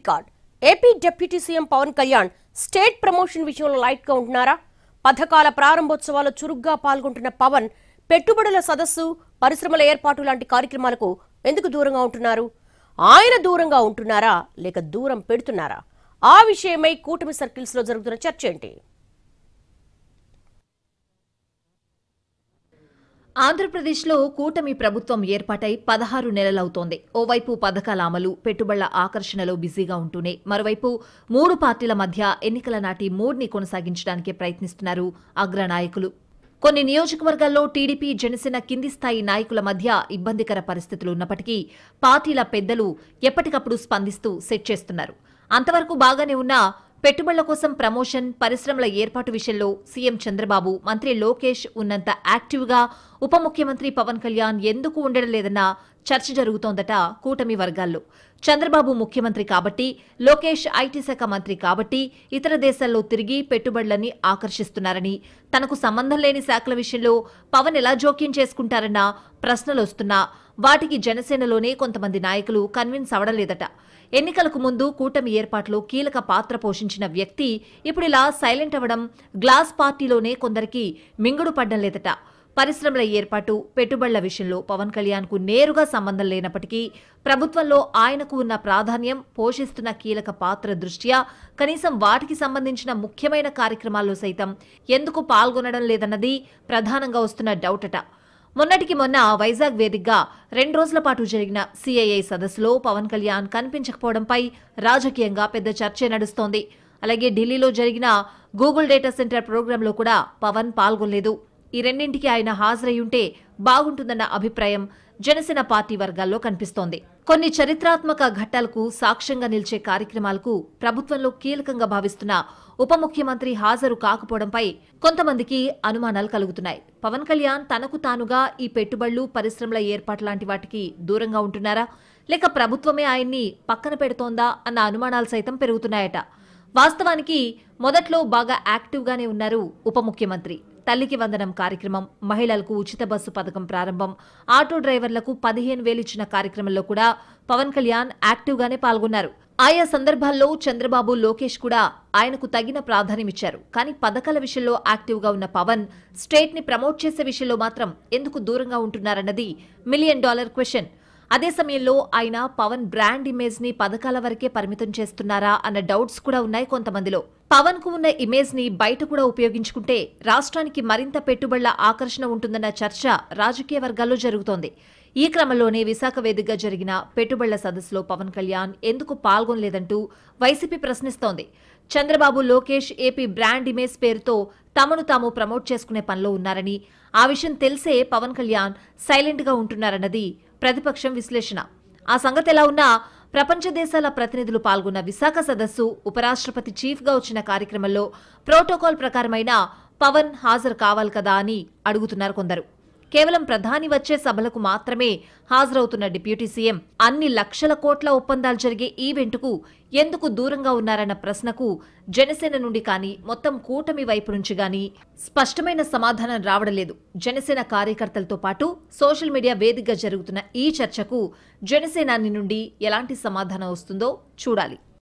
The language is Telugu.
Card. AP deputy CM Pawan Kalyan state promotion విషయంలో లైట్ గా ఉంటున్నారా? పథకాల ప్రారంభోత్సవాల్లో చురుగ్గా పాల్గొంటున్న పవన్ పెట్టుబడుల సదస్సు, పరిశ్రమల ఏర్పాటు లాంటి కార్యక్రమాలకు ఎందుకు దూరంగా ఉంటున్నారు? ఆయన దూరంగా ఉంటున్నారా లేక దూరం పెడుతున్నారా? ఆ విషయమై కూటమి సర్కిల్స్ లో జరుగుతున్న చర్చ ఏంటి? ఆంధ్రప్రదేశ్లో కూటమి ప్రభుత్వం ఏర్పాటై 16 నెలలవుతోంది. ఓవైపు పథకాల అమలు, పెట్టుబడుల ఆకర్షణలో బిజీగా ఉంటూనే మరోవైపు 3 పార్టీల మధ్య ఎన్నికల నాటి మూడ్ని కొనసాగించడానికి ప్రయత్నిస్తున్నారు అగ్రనాయకులు. కొన్ని నియోజకవర్గాల్లో టీడీపీ, జనసేన కింది స్థాయి నాయకుల మధ్య ఇబ్బందికర పరిస్థితులు ఉన్నప్పటికీ పార్టీల పెద్దలు ఎప్పటికప్పుడు స్పందిస్తూ సెట్ చేస్తున్నారు. అంతవరకు బాగానే ఉన్నా పెట్టుబడుల కోసం ప్రమోషన్, పరిశ్రమల ఏర్పాటు విషయంలో సీఎం చంద్రబాబు, మంత్రి లోకేష్ ఉన్నంత యాక్టివ్గా ఉప ముఖ్యమంత్రి పవన్ కళ్యాణ్ ఎందుకు ఉండడం లేదన్న చర్చ జరుగుతోందట కూటమి వర్గాల్లో. చంద్రబాబు ముఖ్యమంత్రి కాబట్టి, లోకేష్ ఐటీ శాఖ మంత్రి కాబట్టి ఇతర దేశాల్లో తిరిగి పెట్టుబడులన్నీ ఆకర్షిస్తున్నారని, తనకు సంబంధం లేని శాఖల విషయంలో పవన్ ఎలా జోక్యం చేసుకుంటారన్న ప్రశ్నలొస్తున్నా వాటికి జనసేనలోనే కొంతమంది నాయకులు కన్విన్స్ అవడం లేదట. ఎన్నికలకు ముందు కూటమి ఏర్పాట్లో కీలక పాత్ర పోషించిన వ్యక్తి ఇప్పుడిలా సైలెంట్ అవ్వడం గ్లాస్ పార్టీలోనే కొందరికి మింగుడు పడ్డం లేదట. పరిశ్రమల ఏర్పాటు, పెట్టుబడుల విషయంలో పవన్ కళ్యాణ్కు నేరుగా సంబంధం లేనప్పటికీ ప్రభుత్వంలో ఆయనకు ఉన్న ప్రాధాన్యం, పోషిస్తున్న కీలక పాత్ర దృష్ట్యా కనీసం వాటికి సంబంధించిన ముఖ్యమైన కార్యక్రమాల్లో సైతం ఎందుకు పాల్గొనడం లేదన్నది ప్రధానంగా వస్తున్న డౌట్ అట. మొన్నటికి మొన్న వైజాగ్ వేదికగా 2 రోజుల పాటు జరిగిన సిఐఐ సదస్సులో పవన్ కళ్యాణ్ కనిపించకపోవడంపై రాజకీయంగా పెద్ద చర్చే నడుస్తోంది. అలాగే ఢిల్లీలో జరిగిన గూగుల్ డేటా సెంటర్ ప్రోగ్రాంలో కూడా పవన్ పాల్గొనలేదు. ఈ రెండింటికి ఆయన హాజరయ్యుంటే బాగుంటుందన్న అభిప్రాయం జనసేన పార్టీ వర్గాల్లో కనిపిస్తోంది. కొన్ని చరిత్రాత్మక ఘట్టాలకు సాక్ష్యంగా నిలిచే కార్యక్రమాలకు ప్రభుత్వంలో కీలకంగా భావిస్తున్న ఉప ముఖ్యమంత్రి హాజరు కాకపోవడంపై కొంతమందికి అనుమానాలు కలుగుతున్నాయి. పవన్ కళ్యాణ్ తనకు తానుగా ఈ పెట్టుబడులు, పరిశ్రమల ఏర్పాటు లాంటి వాటికి దూరంగా ఉంటున్నారా, లేక ప్రభుత్వమే ఆయన్ని పక్కన పెడుతోందా అన్న అనుమానాలు సైతం పెరుగుతున్నాయట. వాస్తవానికి మొదట్లో బాగా యాక్టివ్గానే ఉన్నారు ఉప ముఖ్యమంత్రి. తల్లికి వందనం కార్యక్రమం, మహిళలకు ఉచిత బస్సు పథకం ప్రారంభం, ఆటో డ్రైవర్లకు 15,000 ఇచ్చిన కార్యక్రమంలో కూడా పవన్ కళ్యాణ్ యాక్టివ్గానే పాల్గొన్నారు. ఆయా సందర్భాల్లో చంద్రబాబు, లోకేష్ కూడా ఆయనకు తగిన ప్రాధాన్యమిచ్చారు. కానీ పథకాల విషయంలో యాక్టివ్గా ఉన్న పవన్ స్టేట్ ని ప్రమోట్ చేసే విషయంలో మాత్రం ఎందుకు దూరంగా ఉంటున్నారన్నది $1 మిలియన్ క్వశ్చన్. అదే సమయంలో ఆయన పవన్ బ్రాండ్ ఇమేజ్ ని పథకాల వరకే పరిమితం చేస్తున్నారా అన్న డౌట్స్ కూడా ఉన్నాయి కొంతమందిలో. పవన్ కు ఉన్న ఇమేజ్ ని బయట కూడా ఉపయోగించుకుంటే రాష్ట్రానికి మరింత పెట్టుబడుల ఆకర్షణ ఉంటుందన్న చర్చ రాజకీయ వర్గాల్లో జరుగుతోంది. ఈ క్రమంలోనే విశాఖ వేదికగా జరిగిన పెట్టుబడుల సదస్సులో పవన్ కళ్యాణ్ ఎందుకు పాల్గొనలేదంటూ వైసీపీ ప్రశ్నిస్తోంది. Chandrababu, Lokesh AP brand image పేరుతో తమను తాము ప్రమోట్ చేసుకునే పనిలో ఉన్నారని, ఆ విషయం తెలిసే పవన్ కళ్యాణ్ సైలెంట్ గా ఉంటున్నారన్నది ప్రతిపక్షం విశ్లేషణ. ఆ సంగతి ఎలా ఉన్నా ప్రపంచ దేశాల ప్రతినిధులు పాల్గొన్న విశాఖ సదస్సు, ఉపరాష్ట్రపతి చీఫ్ గా వచ్చిన కార్యక్రమంలో ప్రోటోకాల్ ప్రకారమైన పవన్ హాజరు కావాలి కదా అని అడుగుతున్నారు కొందరు. కేవలం ప్రధాని వచ్చే సభలకు మాత్రమే హాజరవుతున్న డిప్యూటీ సీఎం అన్ని లక్షల కోట్ల ఒప్పందాలు జరిగే ఈవెంట్కు ఎందుకు దూరంగా ఉన్నారన్న ప్రశ్నకు జనసేన నుండి కానీ, మొత్తం కూటమి వైపు నుంచి గానీ స్పష్టమైన సమాధానం రావడం లేదు. జనసేన కార్యకర్తలతో పాటు సోషల్ మీడియా వేదికగా జరుగుతున్న ఈ చర్చకు జనసేనాని నుండి ఎలాంటి సమాధానం వస్తుందో చూడాలి.